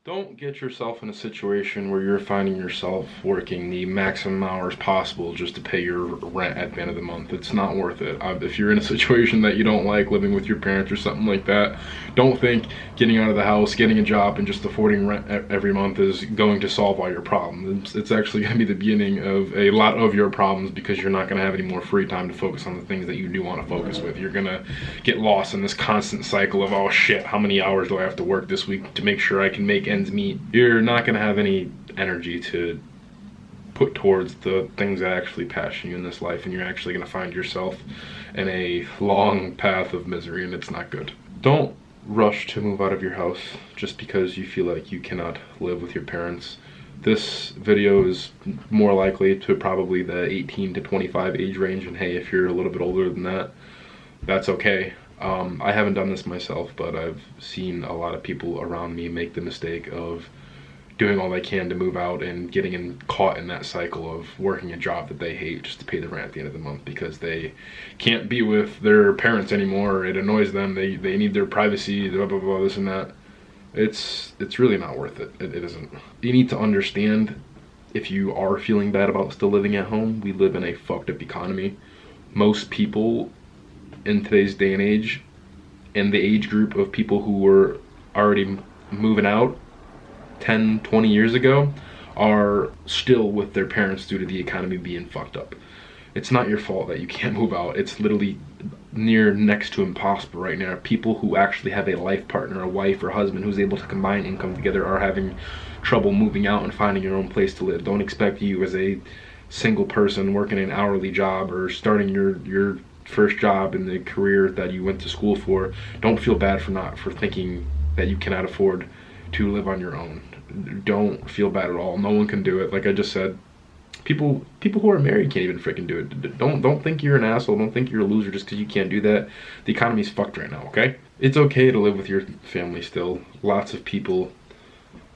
Don't get yourself in a situation where you're finding yourself working the maximum hours possible just to pay your rent at the end of the month. It's not worth it. If you're in a situation that you don't like, living with your parents or something like that, don't think getting out of the house, getting a job, and just affording rent every month is going to solve all your problems. It's actually going to be the beginning of a lot of your problems, because you're not going to have any more free time to focus on the things that you do want to focus with. You're going to get lost in this constant cycle of, oh shit, how many hours do I have to work this week to make sure I can make ends meet. You're not going to have any energy to put towards the things that actually passion you in this life, and you're actually going to find yourself in a long path of misery, and it's not good. Don't rush to move out of your house just because you feel like you cannot live with your parents. This video is more likely to probably the 18 to 25 age range, and hey, if you're a little bit older than that, that's okay. I haven't done this myself, but I've seen a lot of people around me make the mistake of doing all they can to move out and getting caught in that cycle of working a job that they hate just to pay the rent at the end of the month because they can't be with their parents anymore. It annoys them. They need their privacy, blah, blah, blah, this and that. It's really not worth it. It isn't. You need to understand, if you are feeling bad about still living at home, we live in a fucked up economy. Most people in today's day and age, and the age group of people who were already moving out 10, 20 years ago, are still with their parents due to the economy being fucked up. It's not your fault that you can't move out. It's literally near next to impossible right now. People who actually have a life partner, a wife or husband who's able to combine income together, are having trouble moving out and finding your own place to live. Don't expect you as a single person working an hourly job or starting your first job in the career that you went to school for. Don't feel bad for thinking that you cannot afford to live on your own. Don't feel bad at all. No one can do it. Like I just said, people who are married can't even freaking do it. Don't think you're an asshole. Don't think you're a loser just because you can't do that. The economy's fucked right now, okay? It's okay to live with your family still. Lots of people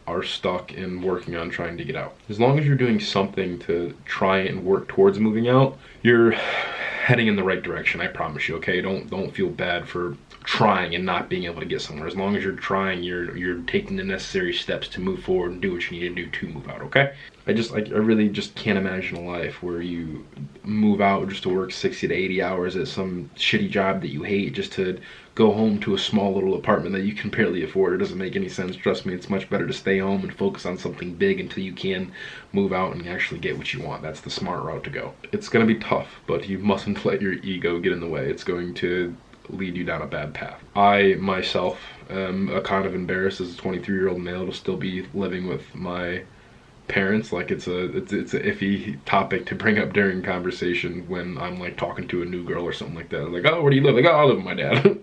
are stuck and working on trying to get out. As long as you're doing something to try and work towards moving out, you're heading in the right direction, I promise you, okay? Don't feel bad for trying and not being able to get somewhere. As long as you're trying, you're taking the necessary steps to move forward and do what you need to do to move out, okay? I really just can't imagine a life where you move out just to work 60 to 80 hours at some shitty job that you hate just to go home to a small little apartment that you can barely afford. It doesn't make any sense. Trust me, it's much better to stay home and focus on something big until you can move out and actually get what you want. That's the smart route to go. It's gonna be tough, but you mustn't let your ego get in the way. It's going to lead you down a bad path. I myself am kind of embarrassed as a 23-year-old male to still be living with my parents. Like it's an iffy topic to bring up during conversation when I'm like talking to a new girl or something like that. Like, oh, where do you live? Like, oh, I live with my dad.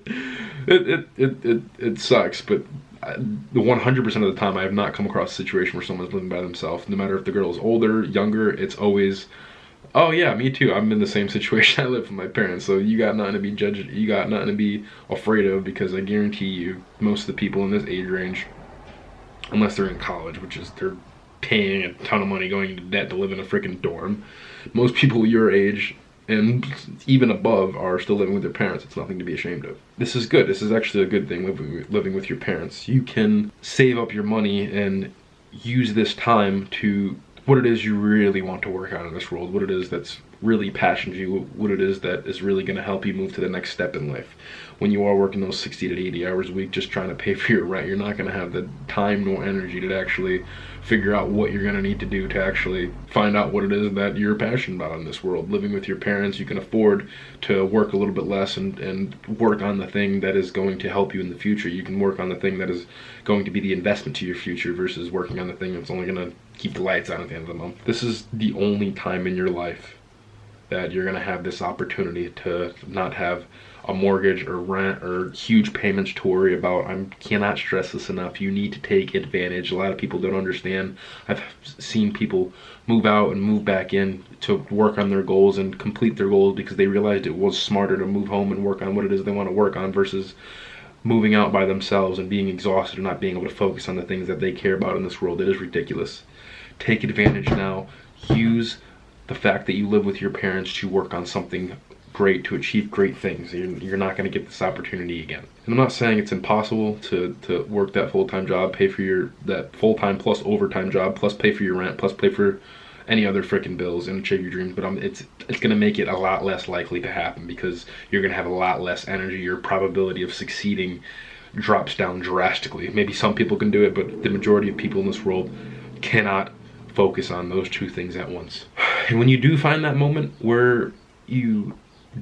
It sucks, but the 100% of the time I have not come across a situation where someone's living by themselves. No matter if the girl is older, younger, it's always, oh yeah, me too. I'm in the same situation. I live with my parents, so you got nothing to be judged. You got nothing to be afraid of, because I guarantee you, most of the people in this age range, unless they're in college, which is they're paying a ton of money going into debt to live in a freaking dorm, most people your age and even above are still living with their parents. It's nothing to be ashamed of. This is good. This is actually a good thing, living with your parents. You can save up your money and use this time to what it is you really want to work on in this world, what it is that's really passions you, what it is that is really going to help you move to the next step in life. When you are working those 60 to 80 hours a week just trying to pay for your rent, you're not going to have the time nor energy to actually figure out what you're going to need to do to actually find out what it is that you're passionate about in this world. Living with your parents, you can afford to work a little bit less and work on the thing that is going to help you in the future. You can work on the thing that is going to be the investment to your future versus working on the thing that's only going to keep the lights on at the end of the month. This is the only time in your life that you're going to have this opportunity to not have a mortgage or rent or huge payments to worry about. I cannot stress this enough. You need to take advantage. A lot of people don't understand. I've seen people move out and move back in to work on their goals and complete their goals because they realized it was smarter to move home and work on what it is they want to work on versus moving out by themselves and being exhausted and not being able to focus on the things that they care about in this world. It is ridiculous. Take advantage now. Use the fact that you live with your parents to work on something great, to achieve great things. You're not going to get this opportunity again. And I'm not saying it's impossible to work that full-time job, pay for that full-time plus overtime job, plus pay for your rent, plus pay for any other freaking bills and achieve your dreams, but it's going to make it a lot less likely to happen because you're going to have a lot less energy. Your probability of succeeding drops down drastically. Maybe some people can do it, but the majority of people in this world cannot focus on those two things at once. And when you do find that moment where you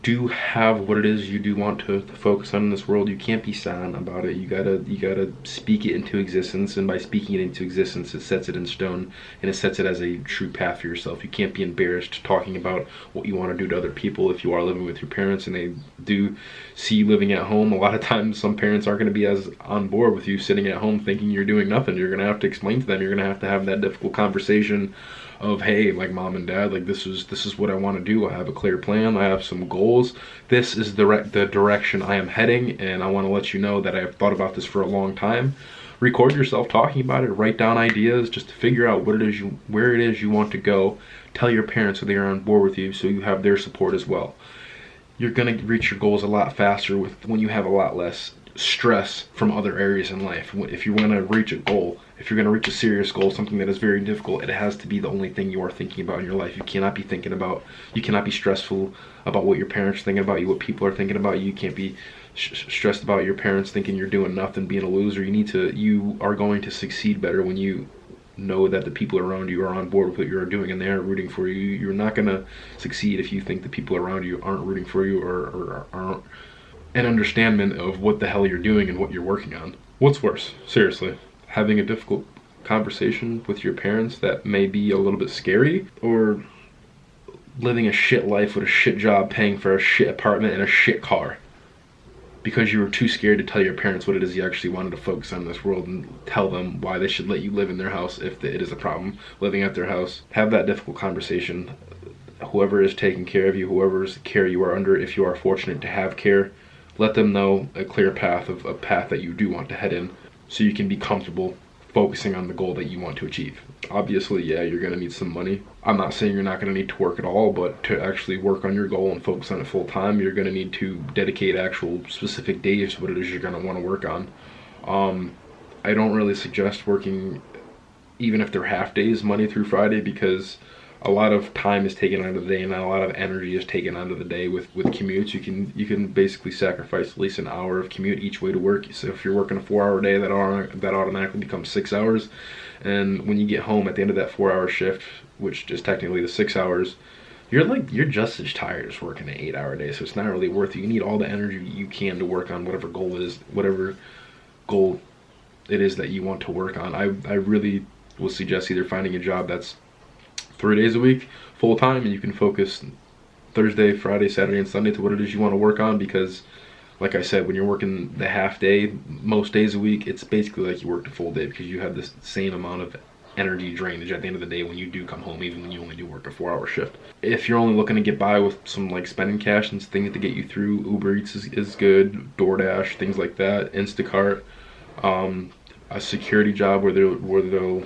do have what it is you do want to focus on in this world, you can't be silent about it. You gotta speak it into existence, and by speaking it into existence, it sets it in stone and it sets it as a true path for yourself. You can't be embarrassed talking about what you want to do to other people. If you are living with your parents and they do see you living at home, a lot of times some parents aren't going to be as on board with you sitting at home thinking you're doing nothing. You're going to have to explain to them. You're going to have that difficult conversation of, hey, like, mom and dad, like, this is what I want to do. I have a clear plan. I have some goals. This is the direction I am heading, and I want to let you know that I have thought about this for a long time. Record yourself talking about it. Write down ideas just to figure out where it is you want to go. Tell your parents so they are on board with you, so you have their support as well. You're going to reach your goals a lot faster when you have a lot less stress from other areas in life. If you want to reach a goal, if you're going to reach a serious goal, something that is very difficult, it has to be the only thing you are thinking about in your life. You cannot be stressful about what your parents are thinking about you, what people are thinking about you. You can't be stressed about your parents thinking you're doing nothing, being a loser. You are going to succeed better when you know that the people around you are on board with what you're doing and they are rooting for you. You're not going to succeed if you think the people around you aren't rooting for you or aren't an understanding of what the hell you're doing and what you're working on. What's worse, seriously, having a difficult conversation with your parents that may be a little bit scary, or living a shit life with a shit job, paying for a shit apartment and a shit car because you were too scared to tell your parents what it is you actually wanted to focus on in this world and tell them why they should let you live in their house if it is a problem living at their house. Have that difficult conversation. Whoever is taking care of you, whoever's care you are under, if you are fortunate to have care, let them know a clear path of a path that you do want to head in, so you can be comfortable focusing on the goal that you want to achieve. Obviously, yeah, you're going to need some money. I'm not saying you're not going to need to work at all, but to actually work on your goal and focus on it full time, you're going to need to dedicate actual specific days to what it is you're going to want to work on. I don't really suggest working, even if they're half days, Monday through Friday, because a lot of time is taken out of the day and a lot of energy is taken out of the day with commutes. You can basically sacrifice at least an hour of commute each way to work. So if you're working a 4-hour day, that automatically becomes 6 hours. And when you get home at the end of that 4-hour shift, which is technically the 6 hours, you're just as tired as working an 8-hour day. So it's not really worth it. You need all the energy you can to work on whatever goal it is that you want to work on. I really will suggest either finding a job that's 3 days a week, full time, and you can focus Thursday, Friday, Saturday, and Sunday to what it is you want to work on, because like I said, when you're working the half day, most days a week, it's basically like you worked a full day because you have this same amount of energy drainage at the end of the day when you do come home, even when you only do work a 4-hour shift. If you're only looking to get by with some like spending cash and things to get you through, Uber Eats is good, DoorDash, things like that, Instacart, a security job where they'll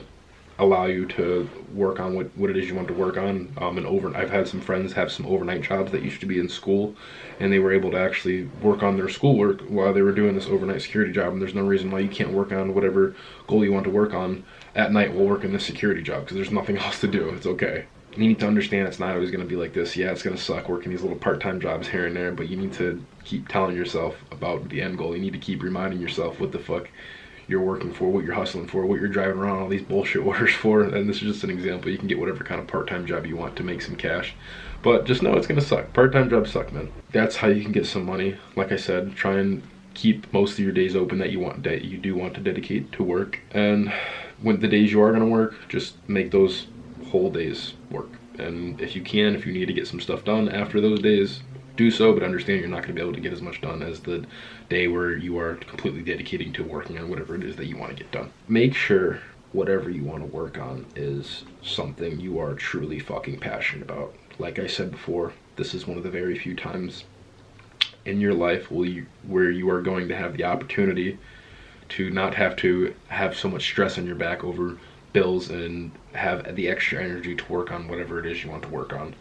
allow you to work on what it is you want to work on. I've had some friends have some overnight jobs that used to be in school, and they were able to actually work on their schoolwork while they were doing this overnight security job. And there's no reason why you can't work on whatever goal you want to work on at night while working this security job, because there's nothing else to do. It's okay. You need to understand it's not always going to be like this. Yeah, it's going to suck working these little part-time jobs here and there, but you need to keep telling yourself about the end goal. You need to keep reminding yourself what the fuck you're working for, what you're hustling for, what you're driving around all these bullshit orders for. And this is just an example. You can get whatever kind of part-time job you want to make some cash, but just know it's gonna suck. Part-time jobs suck, man. That's how you can get some money. Like I said, try and keep most of your days open that you do want to dedicate to work, and when the days you are gonna work, just make those whole days work. And if you need to get some stuff done after those days, do so, but understand you're not going to be able to get as much done as the day where you are completely dedicating to working on whatever it is that you want to get done. Make sure whatever you want to work on is something you are truly fucking passionate about. Like I said before, this is one of the very few times in your life where you are going to have the opportunity to not have to have so much stress on your back over bills and have the extra energy to work on whatever it is you want to work on.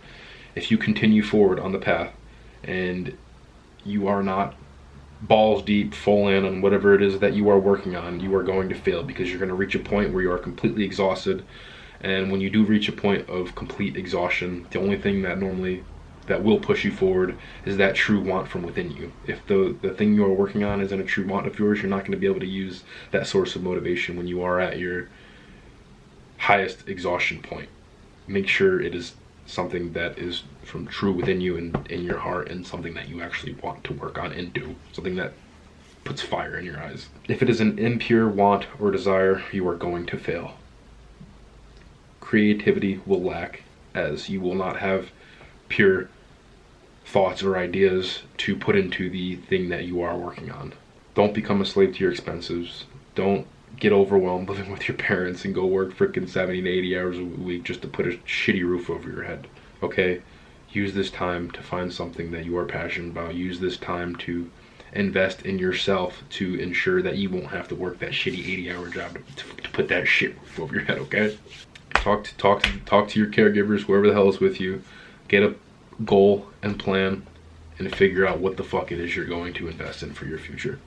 If you continue forward on the path and you are not balls deep, full in on whatever it is that you are working on, you are going to fail, because you're going to reach a point where you are completely exhausted. And when you do reach a point of complete exhaustion, the only thing that will push you forward is that true want from within you. If the thing you are working on isn't a true want of yours, you're not going to be able to use that source of motivation when you are at your highest exhaustion point. Make sure it is something that is from true within you and in your heart, and something that you actually want to work on and do, something that puts fire in your eyes. If it is an impure want or desire, you are going to fail. Creativity will lack, as you will not have pure thoughts or ideas to put into the thing that you are working on. Don't become a slave to your expenses. Don't get overwhelmed living with your parents and go work freaking 70 to 80 hours a week just to put a shitty roof over your head. Okay? Use this time to find something that you are passionate about. Use this time to invest in yourself to ensure that you won't have to work that shitty 80-hour job to put that shit roof over your head, okay? Talk to your caregivers, whoever the hell is with you. Get a goal and plan and figure out what the fuck it is you're going to invest in for your future.